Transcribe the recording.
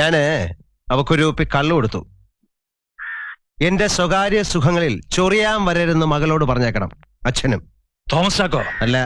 ഞാന് അവക്കൊരു കുപ്പി കള്ളു കൊടുത്തു. എന്റെ സ്വകാര്യ സുഖങ്ങളിൽ ചൊറിയാൻ വരരുന്ന് മകളോട് പറഞ്ഞേക്കണം. അച്ഛനും. തോമസ് ചാക്കോ അല്ല,